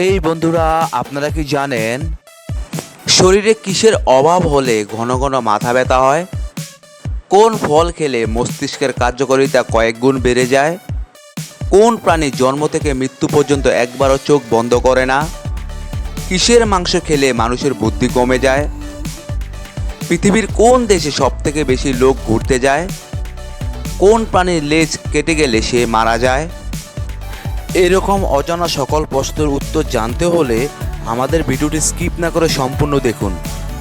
এই বন্ধুরা, আপনারা কি জানেন শরীরে কিসের অভাব হলে ঘন ঘন মাথা ব্যথা হয়? কোন ফল খেলে মস্তিষ্কের কার্যকারিতা কয়েক গুণ বেড়ে যায়? কোন প্রাণী জন্ম থেকে মৃত্যু পর্যন্ত একবারও চোখ বন্ধ করে না? কিসের মাংস খেলে মানুষের বুদ্ধি কমে যায়? পৃথিবীর কোন দেশে সবথেকে বেশি লোক ঘুরতে যায়? কোন প্রাণীর লেজ কেটে গেলে সে মারা যায়? এরকম অজানা সকল প্রশ্নের উত্তর জানতে হলে আমাদের ভিডিওটি স্কিপ না করে সম্পূর্ণ দেখুন।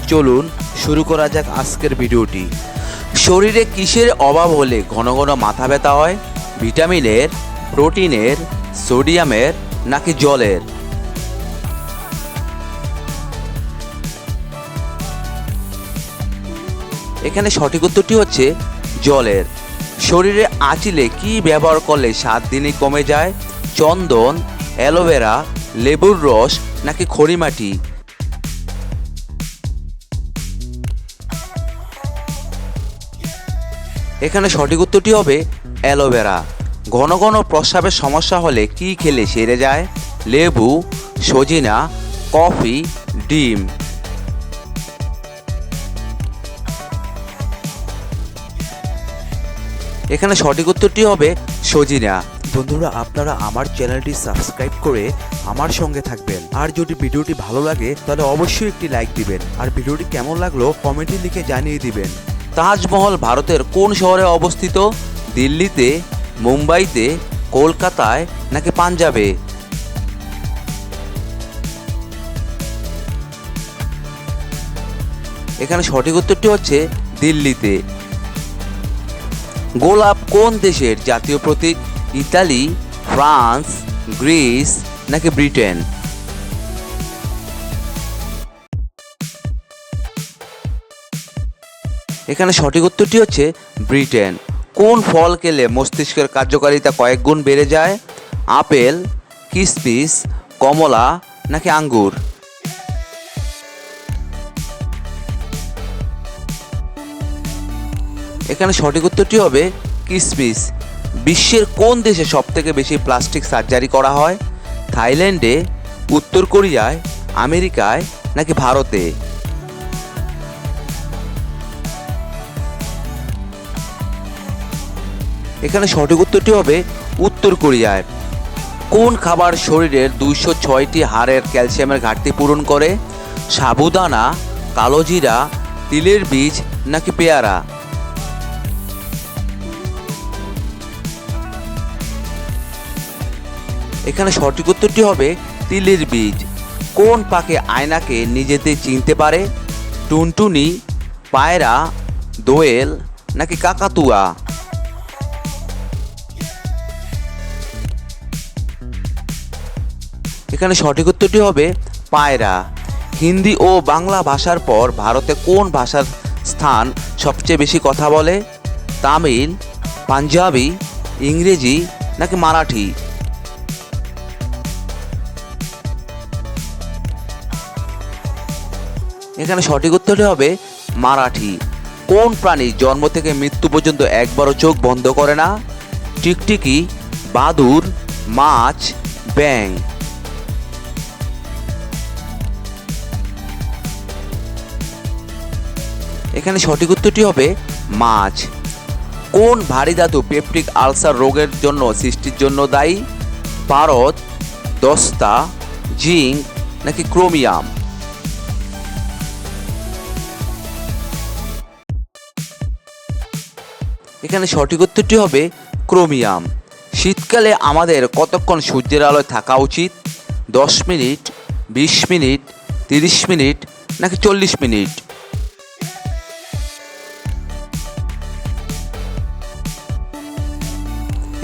চলুন শুরু করা যাক আজকের ভিডিওটি। শরীরে কিসের অভাব হলে ঘন ঘন মাথা ব্যথা হয়? ভিটামিনের, প্রোটিনের, সোডিয়ামের নাকি জলের? এখানে সঠিক উত্তরটি হচ্ছে জলের। শরীরে আঁচিলে কি ব্যবহার করলে 7 দিনে কমে যায়? চন্দন, অ্যালোভেরা, লেবুর রস নাকি খড়িমাটি? এখানে সঠিক উত্তরটি হবে অ্যালোভেরা। ঘন ঘন প্রস্রাবের সমস্যা হলে কি খেলে সেরে যায়? লেবু, সজিনা, কফি, ডিম? এখানে সঠিক উত্তরটি হবে সজিনা। বন্ধুরা, আপনারা আমার চ্যানেলটি সাবস্ক্রাইব করে আমার সঙ্গে থাকবেন। আর যদি ভিডিওটি ভালো লাগে তাহলে অবশ্যই একটি লাইক দিবেন। আর ভিডিওটি কেমন লাগলো কমেন্টে লিখে জানিয়ে দিবেন। তাজমহল ভারতের কোন শহরে অবস্থিত? দিল্লিতে, মুম্বাইতে, কলকাতায় নাকি পাঞ্জাবে? এখানে সঠিক উত্তরটি হচ্ছে দিল্লিতে। গোলাপ কোন দেশের জাতীয় প্রতীক? ইতালি, ফ্রান্স, গ্রিস নাকি ব্রিটেন? এখানে সঠিক উত্তরটি হচ্ছে ব্রিটেন। কোন ফল খেলে মস্তিষ্কের কার্যকারিতা কয়েক গুণ বেড়ে যায়? আপেল, কিশমিশ, কমলা নাকি আঙ্গুর? এখানে সঠিক উত্তরটি হবে কিশমিশ। বিশ্বের কোন দেশে সবথেকে বেশি প্লাস্টিক সার্জারি করা হয়? থাইল্যান্ডে, উত্তর কোরিয়ায়, আমেরিকায় নাকি ভারতে? এখানে সঠিক উত্তরটি হবে উত্তর কোরিয়ায়। কোন খাবার শরীরের 206টি হাড়ের ক্যালসিয়ামের ঘাটতি পূরণ করে? সাবুদানা, কালোজিরা, তিলের বীজ নাকি পেয়ারা? এখানে সঠিক উত্তরটি হবে তিলের বীজ। কোন পাখি আয়নাকে নিজেদের চিনতে পারে? টুনটুনি, পায়রা, দোয়েল নাকি কাকাতুয়া? এখানে সঠিক উত্তরটি হবে পায়রা। হিন্দি ও বাংলা ভাষার পর ভারতে কোন ভাষার স্থান সবচেয়ে বেশি কথা বলে? তামিল, পাঞ্জাবি, ইংরেজি নাকি মারাঠি? এখানে সঠিক উত্তরটি হবে মারাঠি। কোন প্রাণী জন্ম থেকে মৃত্যু পর্যন্ত একবারও চোখ বন্ধ করে না? টিকটিকি, বাদুড়, মাছ, ব্যাঙ? এখানে সঠিক উত্তরটি হবে মাছ। কোন ভারী ধাতু পেপটিক আলসার রোগের জন্য সৃষ্টির জন্য দায়ী? পারদ, দস্তা, জিঙ্ক নাকি ক্রোমিয়াম? এখানে সঠিক উত্তরটি হবে ক্রোমিয়াম। শীতকালে আমাদের কতক্ষণ সূর্যের আলোয় থাকা উচিত? 10 মিনিট, 20 মিনিট, 30 মিনিট নাকি 40 মিনিট?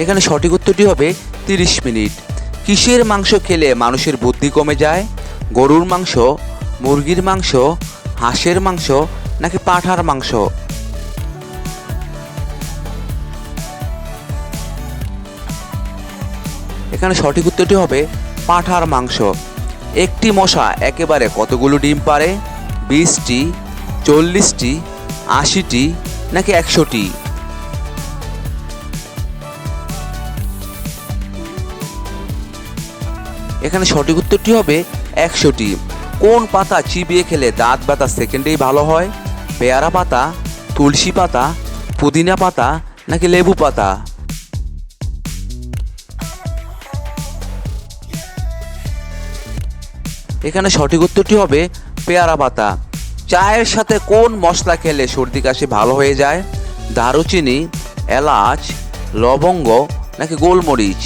এখানে সঠিক উত্তরটি হবে 30 মিনিট। কিসের মাংস খেলে মানুষের বুদ্ধি কমে যায়? গরুর মাংস, মুরগির মাংস, হাঁসের মাংস নাকি পাঁঠার মাংস? এখানে সঠিক উত্তরটি হবে পাঁঠার মাংস। একটি মশা একেবারে কতগুলো ডিম পারে? 20টি, 40টি, 80টি নাকি 100টি? এখানে সঠিক উত্তরটি হবে 100টি। কোন পাতা চিবিয়ে খেলে দাঁত ব্যথা সেকেন্ডেই ভালো হয়? পেয়ারা পাতা, তুলসী পাতা, পুদিনা পাতা নাকি লেবু পাতা? এখানে সঠিক উত্তরটি হবে পেয়ারা পাতা। চায়ের সাথে কোন মশলা খেলে সর্দি কাশি ভালো হয়ে যায়? দারুচিনি, এলাচ, লবঙ্গ নাকি গোলমরিচ?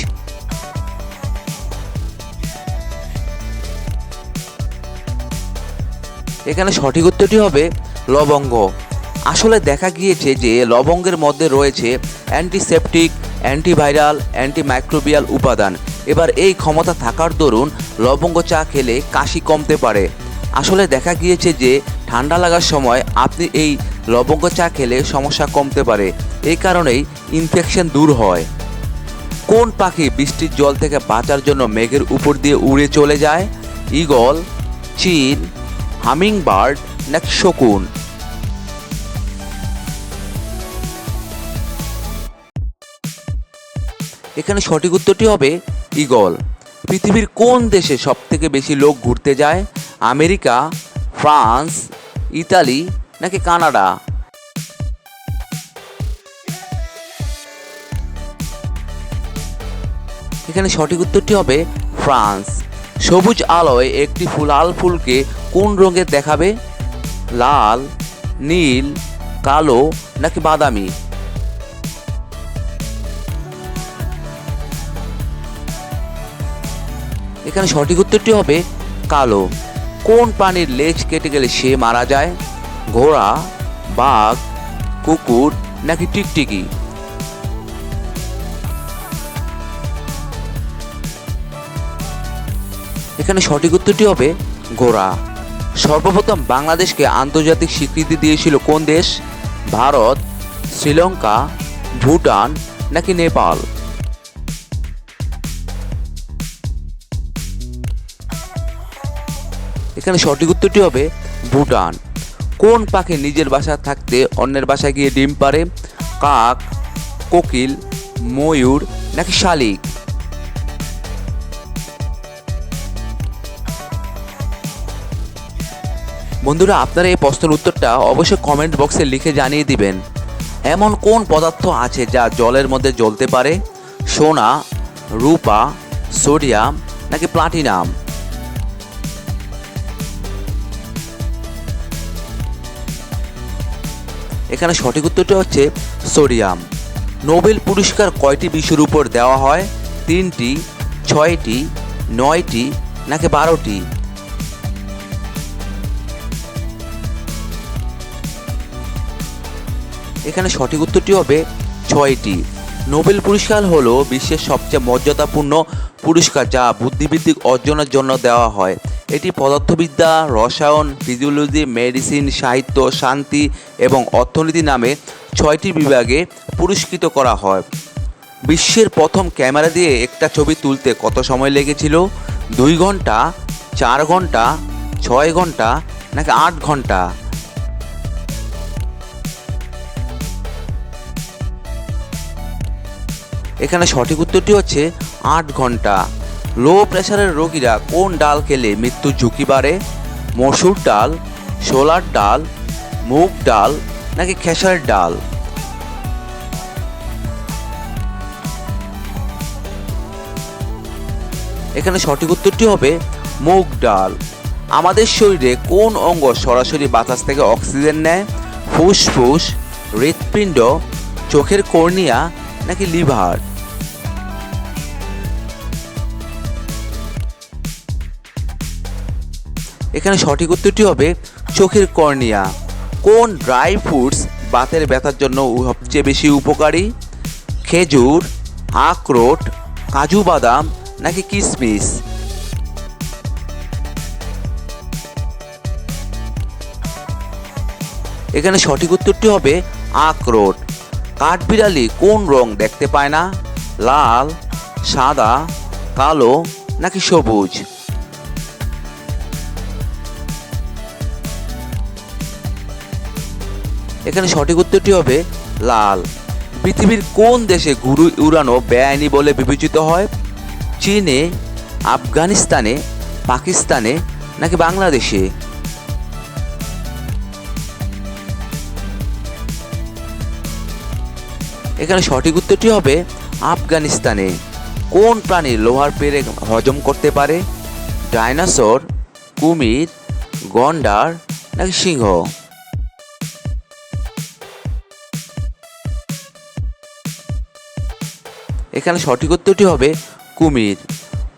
এখানে সঠিক উত্তরটি হবে লবঙ্গ। আসলে দেখা গিয়েছে যে লবঙ্গের মধ্যে রয়েছে অ্যান্টিসেপটিক, অ্যান্টিভাইরাল, অ্যান্টিমাইক্রোবিয়াল উপাদান। এবার এই ক্ষমতা থাকার দরুন লবঙ্গ চা খেলে কাশি কমতে পারে। আসলে দেখা গিয়েছে যে ঠান্ডা লাগার সময় আপনি এই লবঙ্গ চা খেলে সমস্যা কমতে পারে, এই কারণেই ইনফেকশন দূর হয়। কোন পাখি বৃষ্টির জল থেকে বাঁচার জন্য মেঘের উপর দিয়ে উড়ে চলে যায়? ঈগল, চিল, হামিংবার্ড নাকি শকুন? এখানে সঠিক উত্তরটি হবে ঈগল। পৃথিবীর কোন দেশে সবথেকে বেশি লোক ঘুরতে যায়? আমেরিকা, ফ্রান্স, ইতালি নাকি কানাডা? এখানে সঠিক উত্তরটি হবে ফ্রান্স। সবুজ আলোয় একটি লাল ফুলকে কোন রঙের দেখাবে? লাল, নীল, কালো নাকি বাদামি? এখানে সঠিক উত্তরটি হবে কালো। কোন প্রাণীর লেজ কেটে গেলে সে মারা যায়? ঘোড়া, বাঘ, কুকুর নাকি টিকটিকি? এখানে সঠিক উত্তরটি হবে ঘোড়া। সর্বপ্রথম বাংলাদেশকে আন্তর্জাতিক স্বীকৃতি দিয়েছিল কোন দেশ? ভারত, শ্রীলঙ্কা, ভুটান নাকি নেপাল? এখানে সঠিক উত্তরটি হবে ভুটান। কোন পাখি নিজের বাসায় থাকতে অন্যের বাসায় গিয়ে ডিম পাড়ে? কাক, কোকিল, ময়ূর নাকি শালিক? বন্ধুরা, আপনারা এই প্রশ্নের উত্তরটা অবশ্যই কমেন্ট বক্সে লিখে জানিয়ে দিবেন। এমন কোন পদার্থ আছে যা জলের মধ্যে জ্বলতে পারে? সোনা, রূপা, সোডিয়াম নাকি প্লাটিনাম? এখানে সঠিক উত্তরটি হচ্ছে সোডিয়াম। নোবেল পুরস্কার কয়টি বিষয়ের উপর দেওয়া হয়? 3টি, 6টি, 9টি নাকি 12টি? এখানে সঠিক উত্তরটি হবে 6টি। নোবেল পুরস্কার হলো বিশ্বের সবচেয়ে মর্যাদাপূর্ণ পুরস্কার যা বুদ্ধিবৃত্তিক অর্জনের জন্য দেওয়া হয়। এটি পদার্থবিদ্যা, রসায়ন, ফিজিওলজি, মেডিসিন, সাহিত্য, শান্তি এবং অর্থনীতি নামে 6টি বিভাগে পুরস্কৃত করা হয়। বিশ্বের প্রথম ক্যামেরা দিয়ে একটা ছবি তুলতে কত সময় লেগেছিল? 2 ঘন্টা, 4 ঘন্টা, 6 ঘন্টা নাকি 8 ঘন্টা? এখানে সঠিক উত্তরটি হচ্ছে 8 ঘন্টা। লো প্রেশারের রোগীরা কোন ডাল খেলে মৃত্যুর ঝুঁকি বাড়ে? মসুর ডাল, ছোলার ডাল, মুগ ডাল নাকি খেসার ডাল? এখানে সঠিক উত্তরটি হবে মুগ ডাল। আমাদের শরীরে কোন অঙ্গ সরাসরি বাতাস থেকে অক্সিজেন নেয়? ফুসফুস, হৃৎপিণ্ড, চোখের কর্নিয়া নাকি লিভার? এখানে সঠিক উত্তরটি হবে চোখের কর্নিয়া। কোন ড্রাই ফ্রুটস বাতের ব্যথার জন্য সবচেয়ে বেশি উপকারী? খেজুর, আখরোট, কাজু বাদাম নাকি কিশমিশ? এখানে সঠিক উত্তরটি হবে আখরোট। কাঠবিড়ালি কোন রং দেখতে পায় না? লাল, সাদা, কালো নাকি সবুজ? এখানে সঠিক উত্তরটি হবে লাল। পৃথিবীর কোন দেশে ঘুড়ি উড়ানো বেআইনি বলে বিবেচিত হয়? চীনে, আফগানিস্তানে, পাকিস্তানে নাকি বাংলাদেশে? এখানে সঠিক উত্তরটি হবে আফগানিস্তানে। কোন প্রাণী লোহার পেরেক হজম করতে পারে? ডাইনোসর, কুমির, গন্ডার নাকি সিংহ? এখানে সঠিক উত্তরটি হবে কুমির।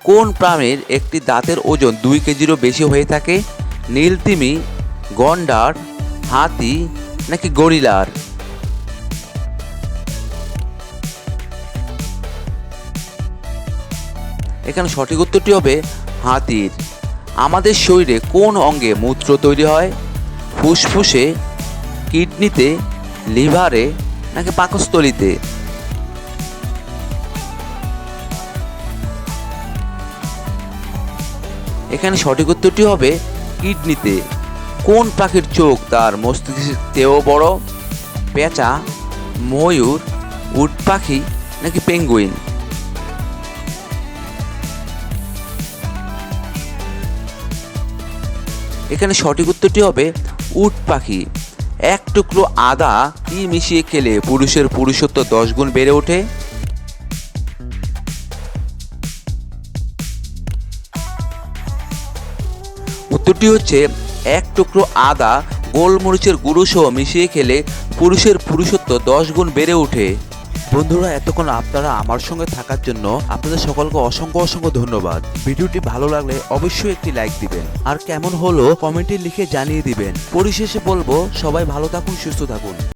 কোন প্রাণীর একটি দাঁতের ওজন 2 কেজিরও বেশি হয়ে থাকে? নীলতিমি, গন্ডার, হাতি নাকি গরিলার? এখানে সঠিক উত্তরটি হবে হাতির। আমাদের শরীরে কোন অঙ্গে মূত্র তৈরি হয়? ফুসফুসে, কিডনিতে, লিভারে নাকি পাকস্থলীতে? এখানে সঠিক উত্তরটি হবে কিডনিতে। কোন পাখির চোখ তার মস্তিষ্কের চেয়েও বড়? পেঁচা, ময়ূর, উট পাখি নাকি পেঙ্গুইন? এখানে সঠিক উত্তরটি হবে উট পাখি। এক টুকরো আদা কি মিশিয়ে খেলে পুরুষের পুরুষত্ব 10 গুণ বেড়ে ওঠে? উত্তরটি হচ্ছে এক টুকরো আদা গোলমরিচের গুঁড়ো সহ মিশিয়ে খেলে পুরুষের পুরুষত্ব 10 গুণ বেড়ে ওঠে। বন্ধুরা, এতক্ষণ আপনারা আমার সঙ্গে থাকার জন্য আপনাদের সকলকে অসংখ্য অসংখ্য ধন্যবাদ। ভিডিওটি ভালো লাগলে অবশ্যই একটি লাইক দিবেন, আর কেমন হলো কমেন্টে লিখে জানিয়ে দিবেন। পরিশেষে বলবো, সবাই ভালো থাকুন, সুস্থ থাকুন।